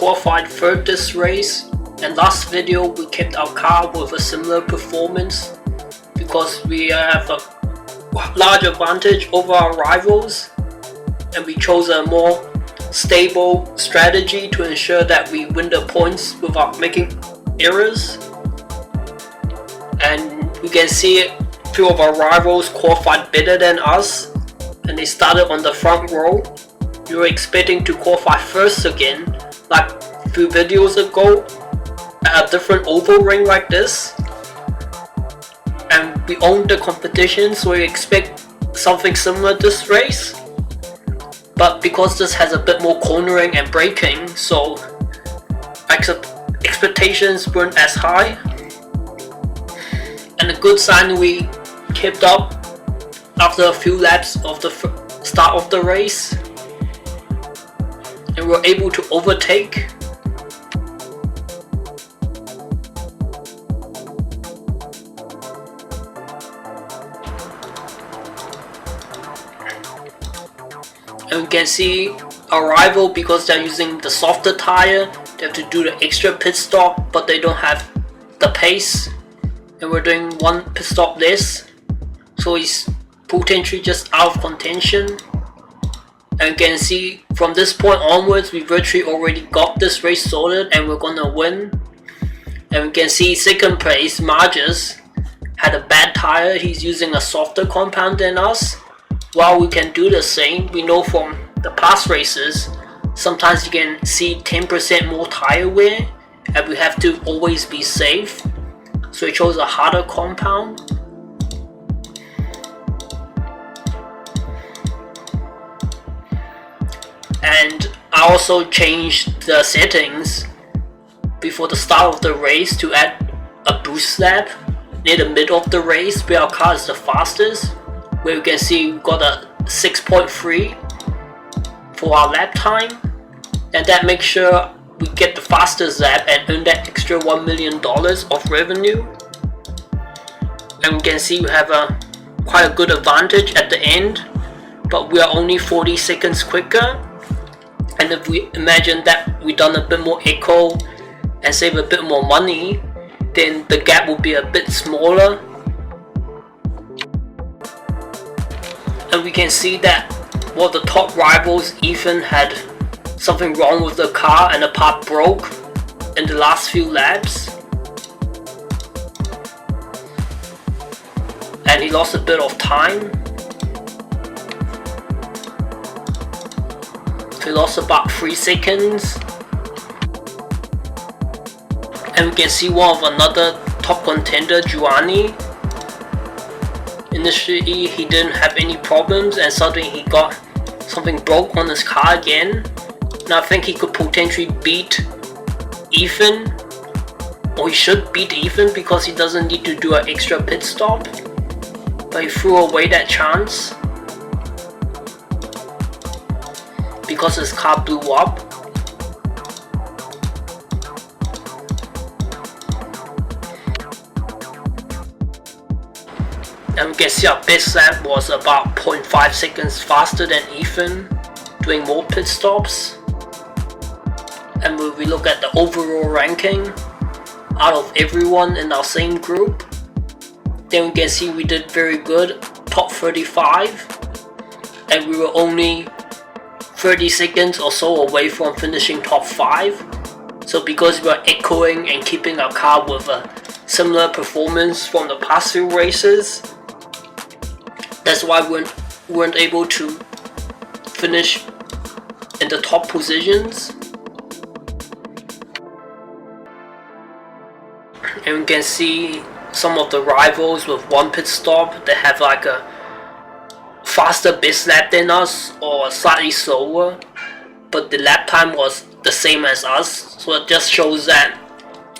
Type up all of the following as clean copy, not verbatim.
qualified third this race, and last video we kept our car with a similar performance because we have a large advantage over our rivals, and we chose a more stable strategy to ensure that we win the points without making errors. And we can see few of our rivals qualified better than us, and they started on the front row. We were expecting to qualify first again, like a few videos ago, at a different oval ring like this. And we owned the competition, so we expect something similar this race. But because this has a bit more cornering and braking, so expectations weren't as high. And a good sign, we kept up after a few laps of the start of the race, and we were able to overtake. And we can see our rival, because they're using the softer tire, they have to do the extra pit stop, but they don't have the pace, and we're doing one pit stop less, so he's potentially just out of contention. And you can see from this point onwards, we virtually already got this race sorted and we're gonna win. And we can see second place, Margus, had a bad tire. He's using a softer compound than us. While we can do the same, we know from the past races, sometimes you can see 10% more tire wear, and we have to always be safe. So we chose a harder compound. And I also changed the settings before the start of the race to add a boost lap near the middle of the race where our car is the fastest, where you can see we got a 6.3 for our lap time, and that makes sure we get the fastest lap and earn that extra $1 million of revenue. And we can see we have quite a good advantage at the end, but we are only 40 seconds quicker. And if we imagine that we done a bit more eco and save a bit more money, then the gap will be a bit smaller. And we can see that one of the top rivals, Ethan, had something wrong with the car and the part broke in the last few laps. And he lost a bit of time. So he lost about 3 seconds. And we can see one of another top contender, Giovanni. Initially he didn't have any problems, and suddenly he got something broke on his car again. And I think he could potentially beat Ethan, or he should beat Ethan because he doesn't need to do an extra pit stop. But he threw away that chance because his car blew up. And we can see our best lap was about 0.5 seconds faster than Ethan, doing more pit stops. And when we look at the overall ranking out of everyone in our same group, then we can see we did very good, top 35, and we were only 30 seconds or so away from finishing top 5. So because we are echoing and keeping our car with a similar performance from the past few races, that's why we weren't able to finish in the top positions. And we can see some of the rivals with one pit stop, they have like a faster base lap than us or slightly slower, but the lap time was the same as us. So it just shows that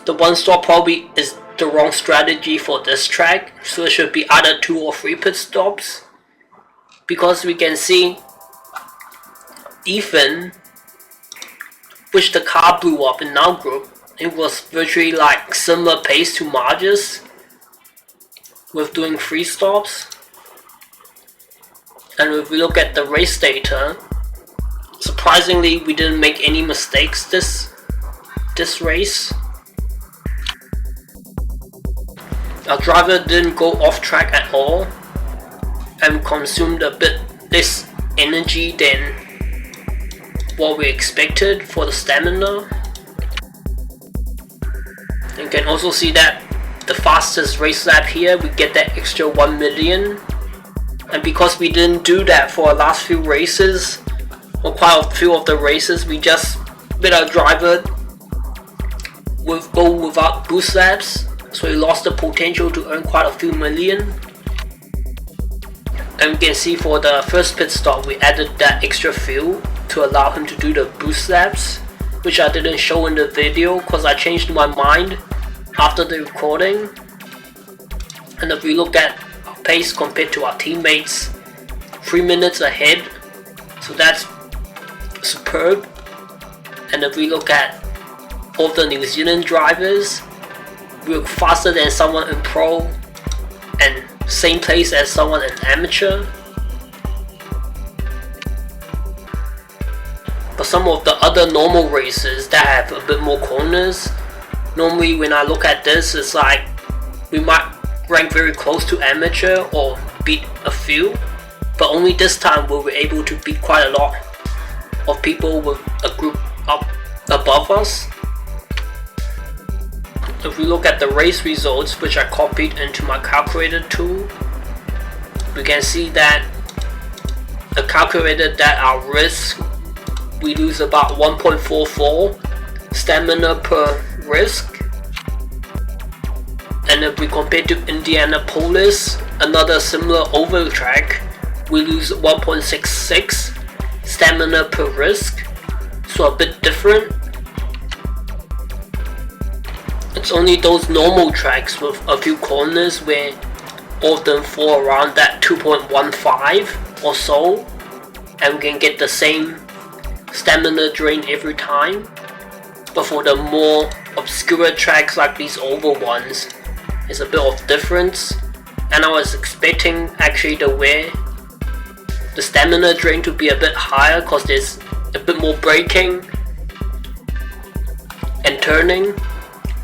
the one stop probably is the wrong strategy for this track, so it should be either 2 or 3 pit stops. Because we can see Ethan, which the car blew up in our group, it was virtually like similar pace to Margus with doing 3 stops. And if we look at the race data, surprisingly we didn't make any mistakes this this race. Our driver didn't go off track at all and consumed a bit less energy than what we expected for the stamina. You can also see that the fastest race lap here, we get that extra 1 million. And because we didn't do that for our last few races, or quite a few of the races, we just let our driver go without boost laps, so he lost the potential to earn quite a few million. And you can see for the first pit stop, we added that extra fuel to allow him to do the boost laps, which I didn't show in the video because I changed my mind after the recording. And if we look at our pace compared to our teammates, 3 minutes ahead, so that's superb. And if we look at all the New Zealand drivers, we were faster than someone in pro and same place as someone in amateur. But some of the other normal races that have a bit more corners, normally when I look at this, it's like we might rank very close to amateur or beat a few, but only this time we were able to beat quite a lot of people with a group up above us. If we look at the race results, which I copied into my calculator tool, we can see that it calculated that our risk, we lose about 1.44 stamina per risk. And if we compare to Indianapolis, another similar oval track, we lose 1.66 stamina per risk, so a bit different. It's only those normal tracks with a few corners where all of them fall around that 2.15 or so, and we can get the same stamina drain every time. But for the more obscure tracks like these oval ones, it's a bit of difference, and I was expecting actually the stamina drain to be a bit higher because there's a bit more braking and turning.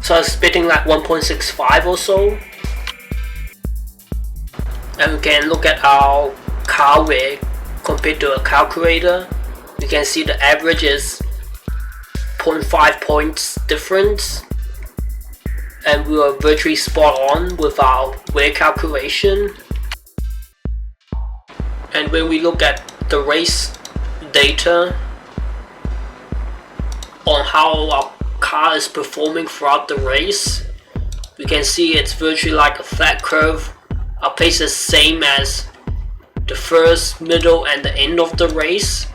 So I was expecting like 1.65 or so. And we can look at our car weight compared to a calculator. We can see the average is 0.5 points difference, and we were virtually spot on with our weight calculation. And when we look at the race data on how our car is performing throughout the race, we can see it's virtually like a flat curve. Our pace is same as the first, middle and the end of the race,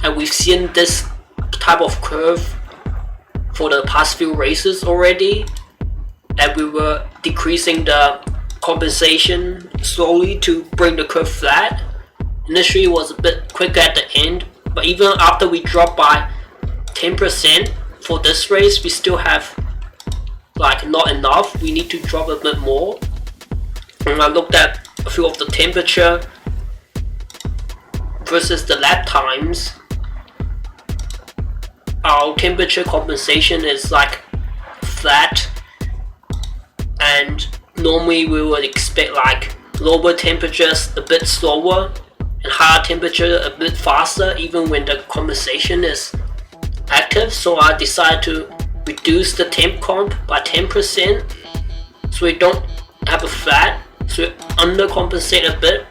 and we've seen this type of curve for the past few races already, and we were decreasing the compensation slowly to bring the curve flat. Initially it was a bit quicker at the end, but even after we dropped by 10% for this race, we still have like not enough. We need to drop a bit more. And I looked at a few of the temperature versus the lap times. Our temperature compensation is like flat, and normally we would expect like lower temperatures a bit slower and higher temperature a bit faster even when the compensation is active. So I decided to reduce the temp comp by 10% so we don't have a flat, so we undercompensate a bit.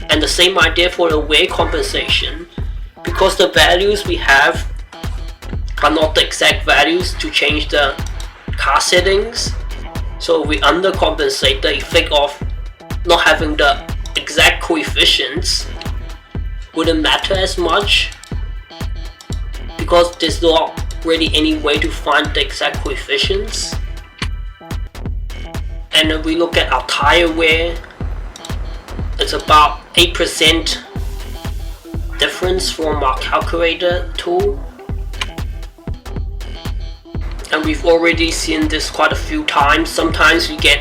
And the same idea for the weight compensation, because the values we have are not the exact values to change the car settings, so we undercompensate the effect of not having the exact coefficients. Wouldn't matter as much because there's not really any way to find the exact coefficients. And if we look at our tire wear, it's about 8% difference from our calculator tool, and we've already seen this quite a few times. Sometimes we get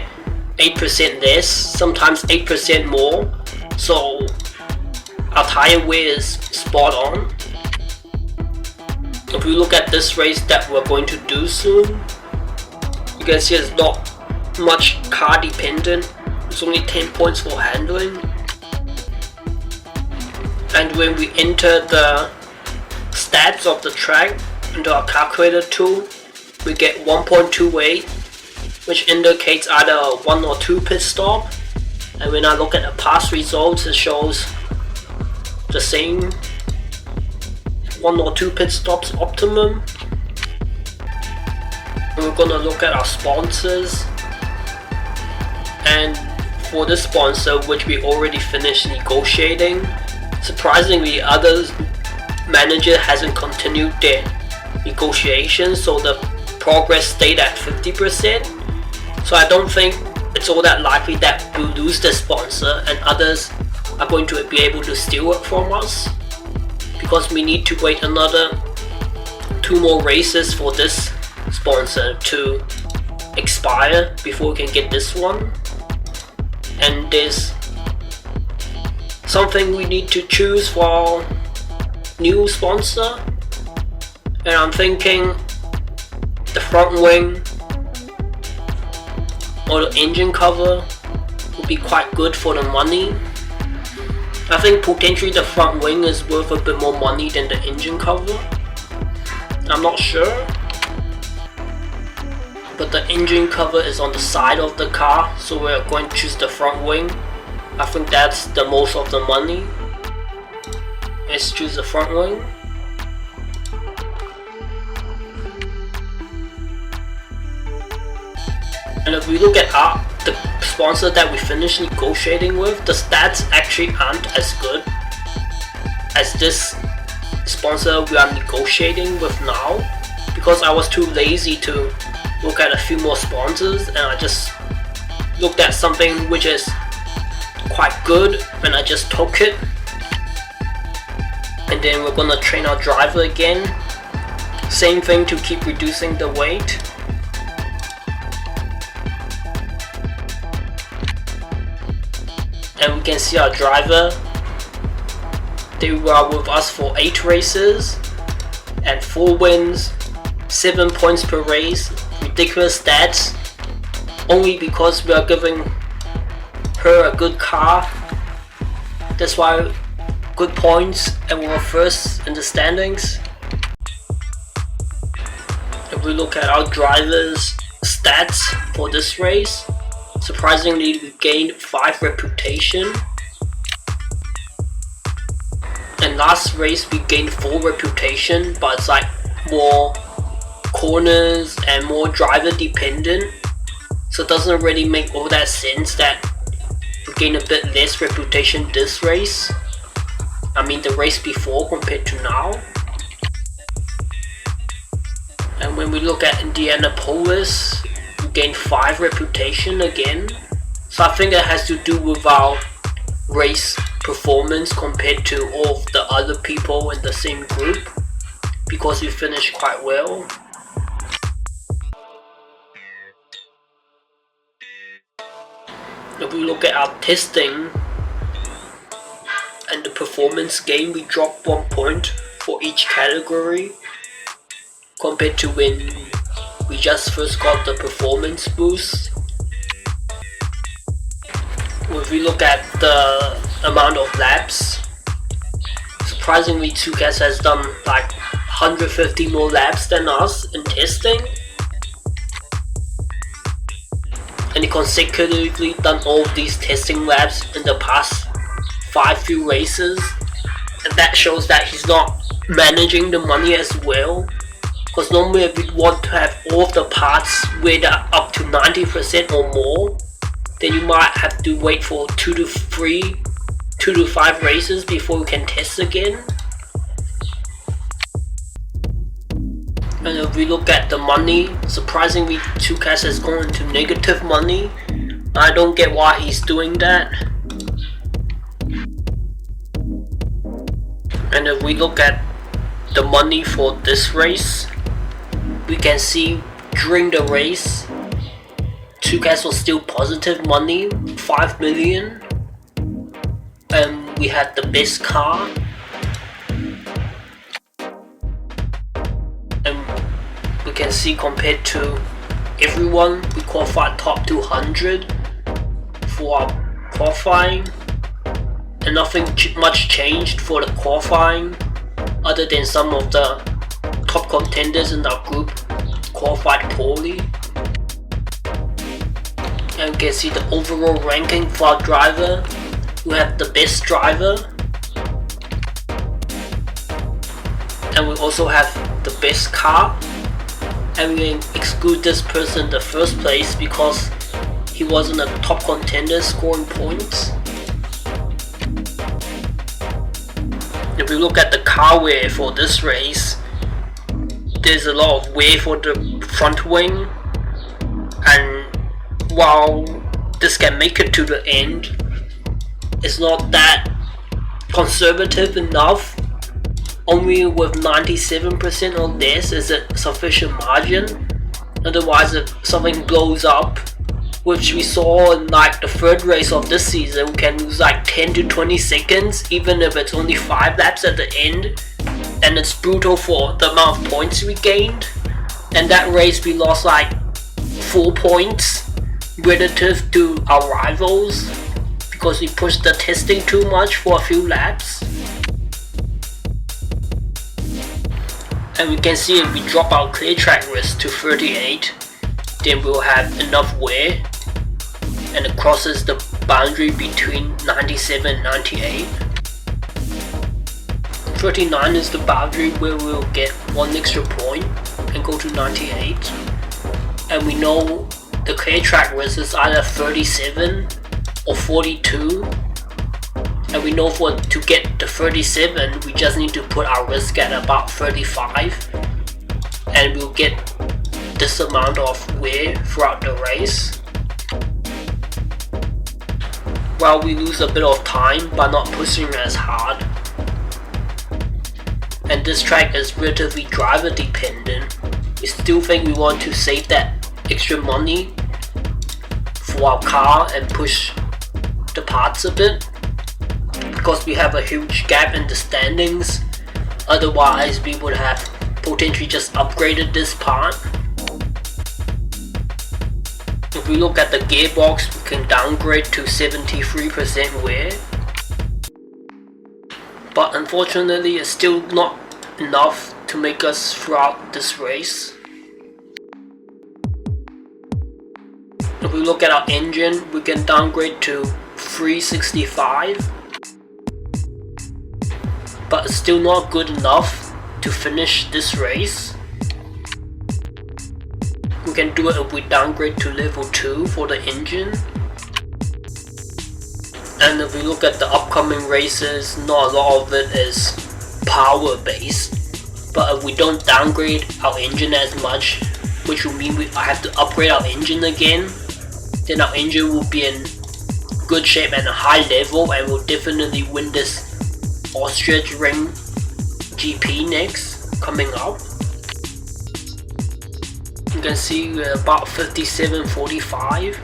8% less, sometimes 8% more, so our tire wear is spot on. If we look at this race that we're going to do soon, you can see it's not much car dependent. It's only 10 points for handling. And when we enter the stats of the track into our calculator tool, we get 1.28, which indicates either a 1 or 2 pit stop. And when I look at the past results, it shows the same 1 or 2 pit stops optimum. And we're gonna look at our sponsors. And for this sponsor, which we already finished negotiating, surprisingly, other manager hasn't continued their negotiations, so the progress stayed at 50%. So I don't think it's all that likely that we'll lose the sponsor and others are going to be able to steal it from us, because we need to wait another 2 more races for this sponsor to expire before we can get this one. And there's something we need to choose for our new sponsor, and I'm thinking the front wing or the engine cover would be quite good for the money. I think potentially the front wing is worth a bit more money than the engine cover. I'm not sure, but the engine cover is on the side of the car, so we're going to choose the front wing. I think that's the most of the money. Let's choose the front wing. And if we look at the sponsor that we finished negotiating with, the stats actually aren't as good as this sponsor we are negotiating with now, because I was too lazy to look at a few more sponsors, and I just looked at something which is quite good and I just took it. And then we're gonna train our driver again. Same thing to keep reducing the weight. And we can see our driver, they were with us for 8 races and 4 wins, 7 points per race. Ridiculous stats, only because we are giving her a good car. That's why good points, and we were first in the standings. If we look at our drivers' stats for this race, surprisingly we gained 5 reputation, and last race we gained 4 reputation, but it's like more corners and more driver dependent, so it doesn't really make all that sense that we gain a bit less reputation this race. I mean the race before compared to now. And when we look at Indianapolis, we gained 5 reputation again. So I think that has to do with our race performance compared to all of the other people in the same group, because we finished quite well. If we look at our testing and the performance gain, we dropped 1 point for each category compared to when we just first got the performance boost. If we look at the amount of laps, surprisingly Tukas has done like 150 more laps than us in testing, and he consecutively done all of these testing laps in the past 5 few races, and that shows that he's not managing the money as well, because normally if we want to have all of the parts weighed up to 90% or more, then you might have to wait for 2 to 5 races before you can test again. And if we look at the money, surprisingly Tukas has gone into negative money. I don't get why he's doing that. And if we look at the money for this race, we can see during the race Tukas was still positive money, 5 million, and we had the best car. can see compared to everyone, we qualified top 200 for our qualifying, and nothing much changed for the qualifying other than some of the top contenders in our group qualified poorly. And you can see the overall ranking for our driver. We have the best driver, and we also have the best car, and we exclude this person in the first place because he wasn't a top contender scoring points. If we look at the car wear for this race, there's a lot of wear for the front wing, and while this can make it to the end, it's not that conservative enough. Only with 97% or less is it sufficient margin. Otherwise, if something blows up, which we saw in like the third race of this season, we can lose like 10 to 20 seconds even if it's only 5 laps at the end, and it's brutal for the amount of points we gained. And that race we lost like 4 points relative to our rivals because we pushed the testing too much for a few laps. And we can see if we drop our clear track risk to 38, then we'll have enough wear, and it crosses the boundary between 97 and 98. 39 is the boundary where we'll get 1 extra point and go to 98. And we know the clear track risk is either 37 or 42. And we know to get to 37, we just need to put our risk at about 35. And we'll get this amount of wear throughout the race. While we lose a bit of time by not pushing as hard. And this track is relatively driver dependent. We still think we want to save that extra money for our car and push the parts a bit, because we have a huge gap in the standings. Otherwise we would have potentially just upgraded this part. If we look at the gearbox, we can downgrade to 73% wear, but unfortunately it's still not enough to make us throughout this race. If we look at our engine, we can downgrade to 365, but it's still not good enough to finish this race. We can do it if we downgrade to level 2 for the engine. And if we look at the upcoming races, not a lot of it is power based, but if we don't downgrade our engine as much, which will mean we have to upgrade our engine again, then our engine will be in good shape and a high level, and will definitely win this ostrich ring GP next coming up. You can see we're about 57.45,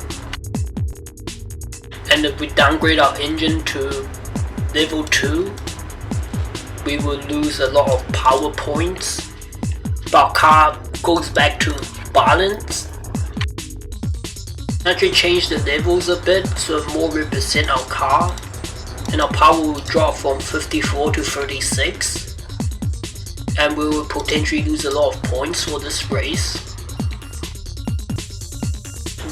and if we downgrade our engine to level 2, we will lose a lot of power points, but our car goes back to balance. Actually change the levels a bit so it more represent our car, and our power will drop from 54 to 36, and we will potentially lose a lot of points for this race.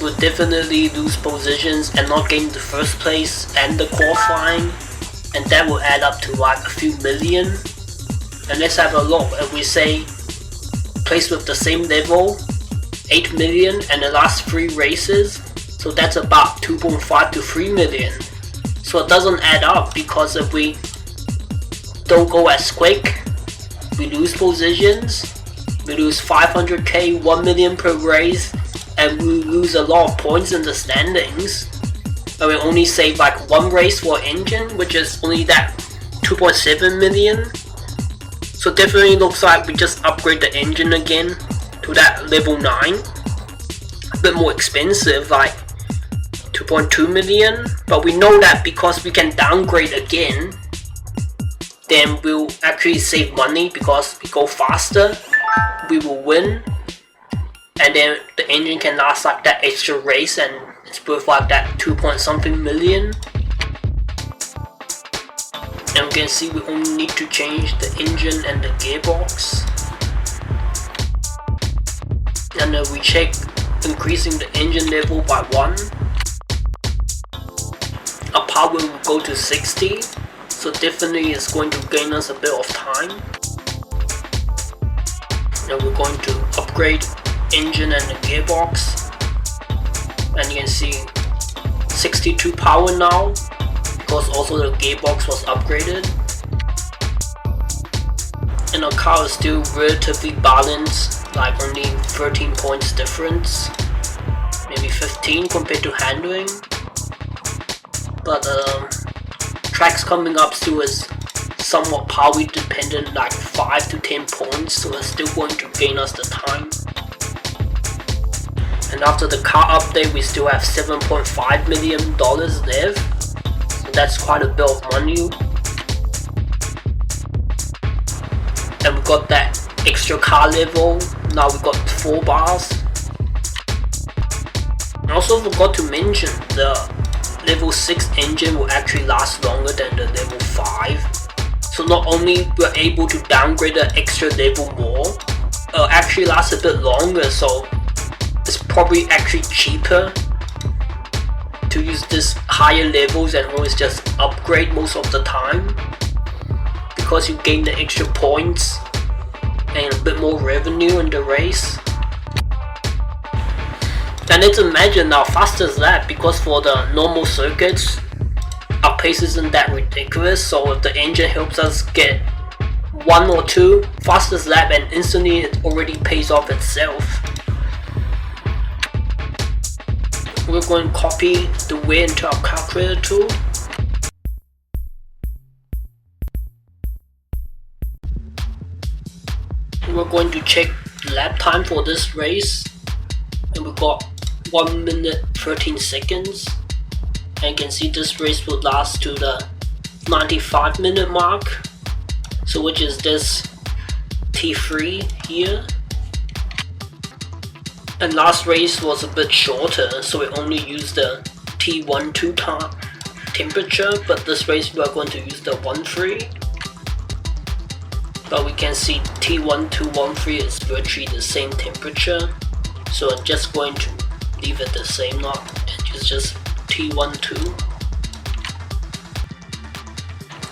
We'll definitely lose positions and not gain the first place and the qualifying, and that will add up to like a few million. And let's have a look. If we say place with the same level, 8 million and the last 3 races, so that's about 2.5 to 3 million. So it doesn't add up, because if we don't go as quick, we lose positions, we lose 500k, 1 million per race, and we lose a lot of points in the standings. And we only save like 1 race for engine, which is only that 2.7 million. So definitely looks like we just upgrade the engine again to that level 9. A bit more expensive, like 2.2 million, but we know that because we can downgrade again, then we'll actually save money because we go faster, we will win, and then the engine can last like that extra race, and it's worth like that 2 point something million. And we can see we only need to change the engine and the gearbox. And then we check increasing the engine level by 1. Our power will go to 60, so definitely it's going to gain us a bit of time. And we're going to upgrade engine and the gearbox, and you can see 62 power now, because also the gearbox was upgraded. And our car is still relatively balanced, like only 13 points difference, maybe 15 compared to handling. But tracks coming up still is somewhat power dependent, like 5 to 10 points, so it's still going to gain us the time. And after the car update, we still have $7.5 million left, so that's quite a bit of money. And we got that extra car level, now we got 4 bars. I also forgot to mention the level 6 engine will actually last longer than the level 5. So not only we're able to downgrade the extra level more, actually lasts a bit longer, so it's probably actually cheaper to use this higher levels and always just upgrade most of the time, because you gain the extra points and a bit more revenue in the race. And let's imagine our fastest lap, because for the normal circuits our pace isn't that ridiculous, so if the engine helps us get 1 or 2 fastest lap, and instantly it already pays off itself. We're going to copy the way into our calculator tool. We're going to check lap time for this race, and we got 1 minute 13 seconds. And you can see this race will last to the 95-minute mark, so which is this T3 here. And last race was a bit shorter, so we only used the T12 temperature, but this race we are going to use the 13. But we can see T12, 13 is virtually the same temperature, so I'm just going to leave it the same, not it's just T12.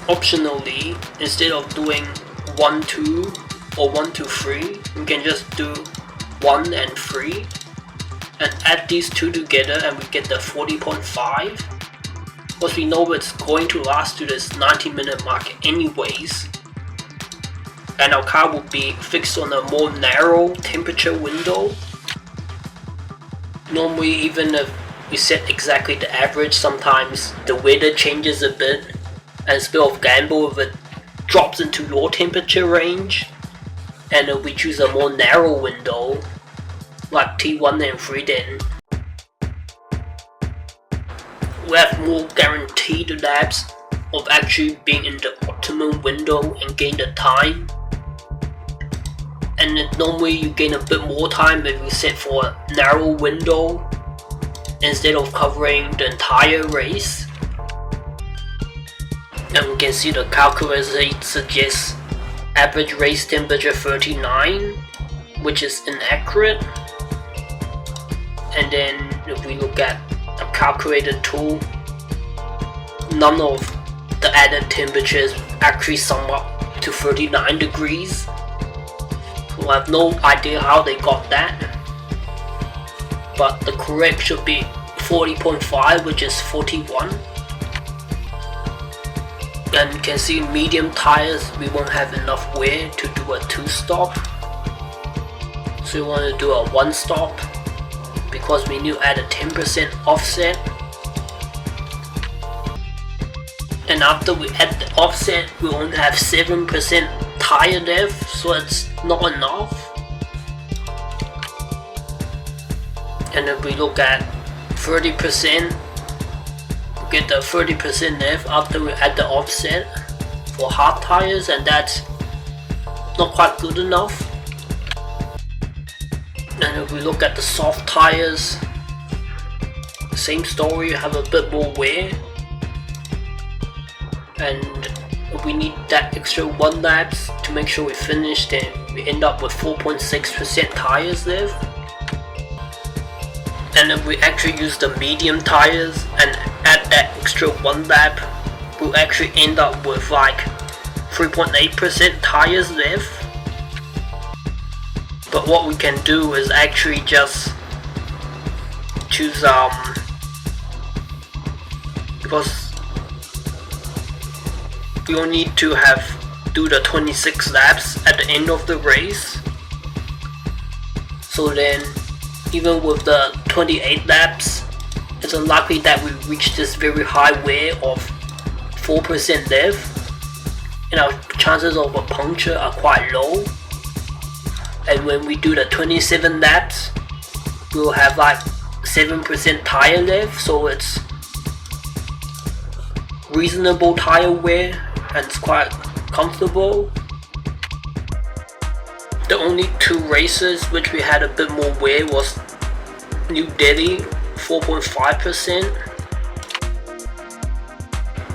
Optionally, instead of doing 1, 2 or 1, 2, 3, we can just do 1 and 3 and add these two together, and we get the 40.5, because we know it's going to last to this 90-minute mark anyways, and our car will be fixed on a more narrow temperature window. Normally, even if we set exactly the average, sometimes the weather changes a bit, and it's a bit of gamble if it drops into your temperature range, and if we choose a more narrow window like T1 and 3, then we have more guaranteed laps of actually being in the optimum window and gain the time. And normally you gain a bit more time if you set for a narrow window instead of covering the entire race. And we can see the calculator suggests average race temperature 39, which is inaccurate. And then if we look at the calculator tool, none of the added temperatures actually sum up to 39 degrees. So I have no idea how they got that, but the correct should be 40.5, which is 41. And you can see medium tires, we won't have enough wear to do a 2-stop, so we want to do a 1-stop because we need to add a 10% offset. And after we add the offset, we only have 7% tire left, so it's not enough. And if we look at 30%, we get the 30% left after we add the offset for hard tires, and that's not quite good enough. And if we look at the soft tires, same story, have a bit more wear, and we need that extra 1 laps to make sure we finish. Then we end up with 4.6% tires left. And if we actually use the medium tires and add that extra 1 lap, we'll actually end up with like 3.8% tires left. But what we can do is actually just choose because we will need to do the 26 laps at the end of the race. So then, even with the 28 laps, it's unlikely that we reach this very high wear of 4% left, and our chances of a puncture are quite low. And when we do the 27 laps, we'll have like 7% tire left, so it's reasonable tire wear and it's quite comfortable. The only 2 races which we had a bit more wear was New Delhi, 4.5%,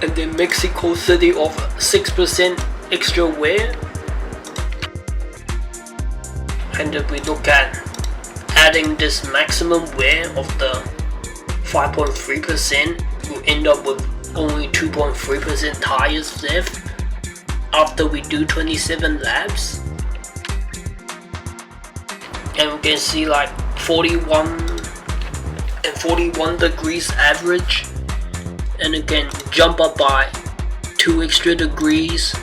and then Mexico City of 6% extra wear. And if we look at adding this maximum wear of the 5.3%, we'll end up with only 2.3% tires left after we do 27 laps. And we can see like 41 and 41 degrees average, and it can jump up by 2 extra degrees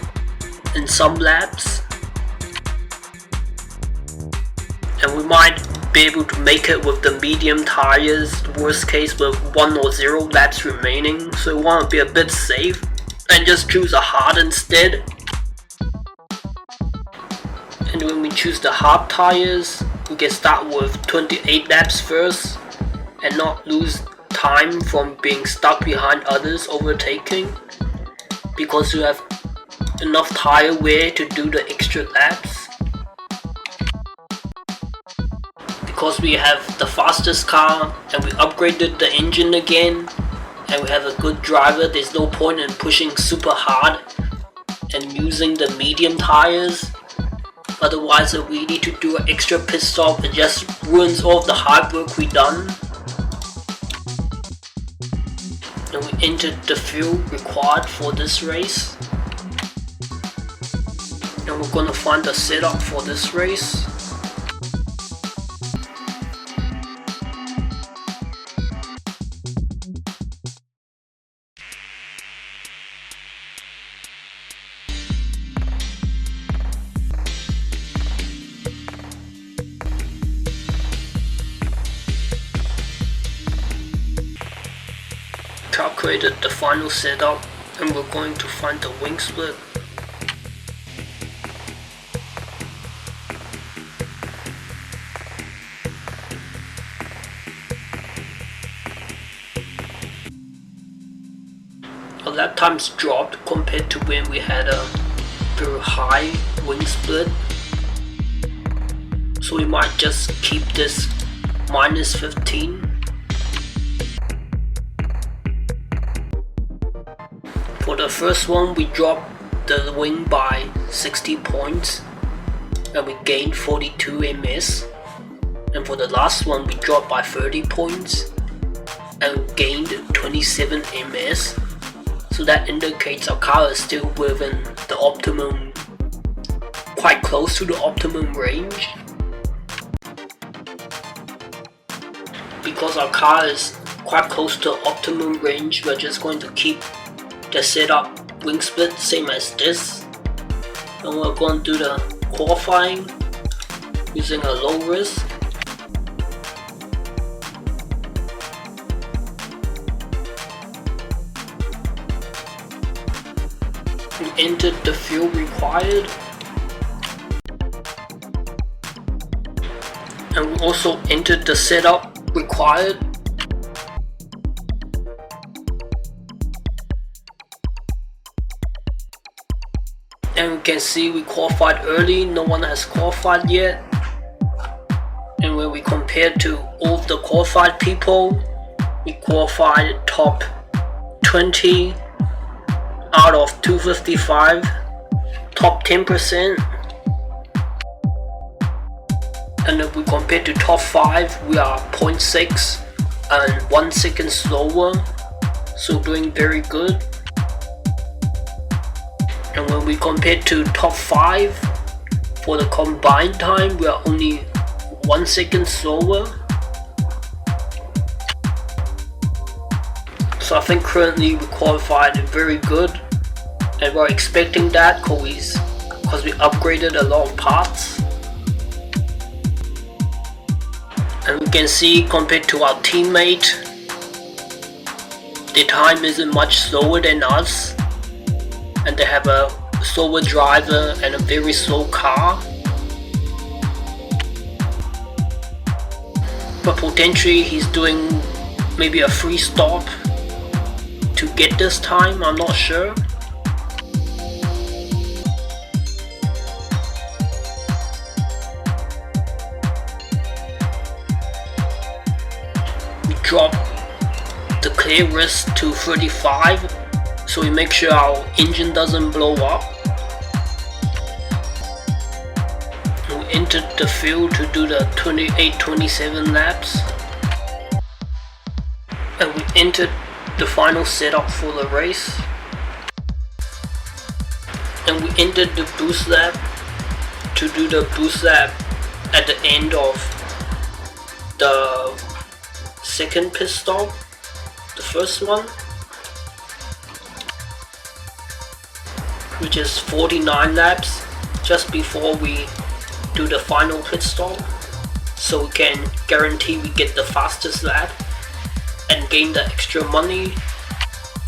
in some laps. And we might be able to make it with the medium tires, worst case with 1 or 0 laps remaining, so we want to be a bit safe and just choose a hard instead. And when we choose the hard tires, we can start with 28 laps first and not lose time from being stuck behind others overtaking, because you have enough tire wear to do the extra laps. Because we have the fastest car and we upgraded the engine again and we have a good driver, there's no point in pushing super hard and using the medium tires. Otherwise, if we need to do an extra pit stop, it just ruins all of the hard work we done. And we entered the fuel required for this race. And we're gonna find the setup for this race. Calculated the final setup, and we're going to find the wing split. Our lap times dropped compared to when we had a very high wing split, so we might just keep this minus 15. For the first one, we dropped the wing by 60 points and we gained 42 ms. And for the last one, we dropped by 30 points and gained 27 ms. So that indicates our car is still within the optimum, quite close to the optimum range. Because our car is quite close to optimum range, we're just going to keep the setup wing split same as this, and we're going to do the qualifying using a low risk. We entered the fuel required, and we also entered the setup required. And we can see we qualified early, no one has qualified yet. And when when we compare to all of the qualified people, we qualified top 20 out of 255, top 10%. And if we compare to top 5, we are 0.6 and 1 second slower, so doing very good. And when we compare to top 5, for the combined time, we are only 1 second slower. So I think currently we qualified very good, and we're expecting that because we upgraded a lot of parts. And we can see compared to our teammate, their time isn't much slower than us, and they have a slower driver and a very slow car. But potentially he's doing maybe a free stop to get this time, I'm not sure. We drop the clearance to 35, so we make sure our engine doesn't blow up. We entered the field to do the 28-27 laps, and we entered the final setup for the race, and we entered the boost lap to do the boost lap at the end of the second pit stop, the first one, which is 49 laps just before we do the final pit stop, so we can guarantee we get the fastest lap and gain the extra money